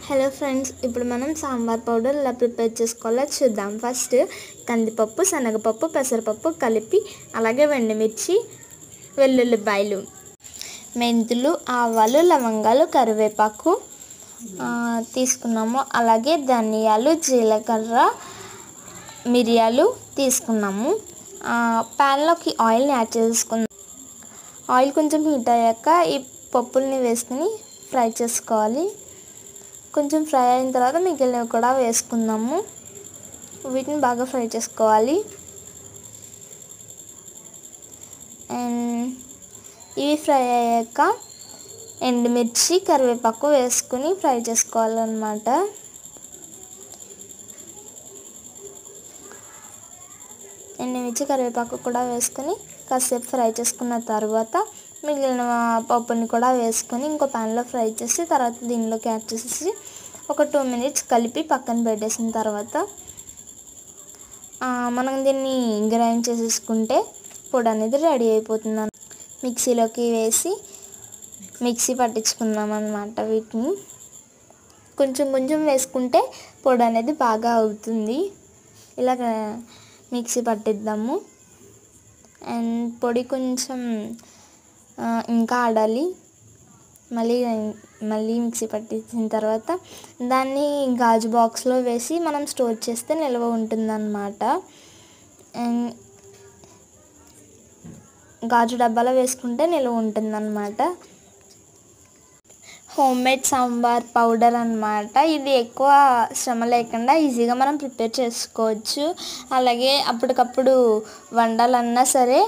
Hello friends, ఇప్పుడు మనం sambar powder ఎలా ప్రిపేర్ చేసుకోవాలో చూద్దాం. ఫస్ట్ కందిపప్పు, శనగపప్పు, పెసరపప్పు కలిపి, అలాగే ఎండుమిర్చి, వెల్లుల్లిపాయలు, మెంతులు, ఆవాలు, లవంగాలు, కరివేపాకు తీసుకున్నాము. అలాగే ధనియాలు, జీలకర్ర, మిరియాలు తీసుకున్నాము. ప్యాన్లోకి ఆయిల్ని యాడ్ చేసుకున్నాం. ఆయిల్ కొంచెం హీట్ అయ్యాక ఈ పప్పుల్ని వేసుకుని ఫ్రై చేసుకోవాలి. కొంచెం ఫ్రై అయిన తర్వాత మిగిలినవి కూడా వేసుకుందాము. వీటిని బాగా ఫ్రై చేసుకోవాలి. అండ్ ఇవి ఫ్రై అయ్యాక ఎండుమిర్చి, కరివేపాకు వేసుకుని ఫ్రై చేసుకోవాలన్నమాట. ఎండుమిర్చి, కరివేపాకు కూడా వేసుకొని కాసేపు ఫ్రై చేసుకున్న తర్వాత మిగిలిన పప్పుని కూడా వేసుకొని ఇంకో ప్యాన్లో ఫ్రై చేసి తర్వాత దీనిలోకి యాడ్ చేసేసి ఒక 2 minutes కలిపి పక్కన పెట్టేసిన తర్వాత మనం దీన్ని గ్రైండ్ చేసేసుకుంటే పొడి అనేది రెడీ అయిపోతుంది. మిక్సీలోకి వేసి మిక్సీ పట్టించుకుందాం అన్నమాట. వీటిని కొంచెం కొంచెం వేసుకుంటే పొడి అనేది బాగా అవుతుంది. ఇలా మిక్సీ పట్టిద్దాము. అండ్ పొడి కొంచెం ఇంకా ఆడాలి. మళ్ళీ మిక్సీ పట్టించిన తర్వాత దాన్ని గాజు బాక్స్లో వేసి మనం స్టోర్ చేస్తే నిల్వ ఉంటుందన్నమాట. అండ్ గాజు డబ్బాలో వేసుకుంటే నిల్వ ఉంటుందన్నమాట. హోమ్మేడ్ సాంబార్ పౌడర్ అన్నమాట. ఇది ఎక్కువ శ్రమ లేకుండా ఈజీగా మనం ప్రిపేర్ చేసుకోవచ్చు. అలాగే అప్పటికప్పుడు వండాలన్నా సరే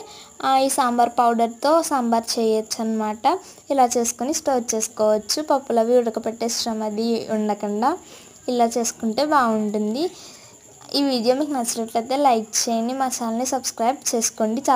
ఈ సాంబార్ పౌడర్తో సాంబార్ చేయొచ్చు అన్నమాట. ఇలా చేసుకొని స్టోర్ చేసుకోవచ్చు. పప్పులు అవి ఉడకపెట్టే శ్రమ అది ఉండకుండా ఇలా చేసుకుంటే బాగుంటుంది. ఈ వీడియో మీకు నచ్చినట్లయితే లైక్ చేయండి, మా ఛానల్ని సబ్స్క్రైబ్ చేసుకోండి. చాలా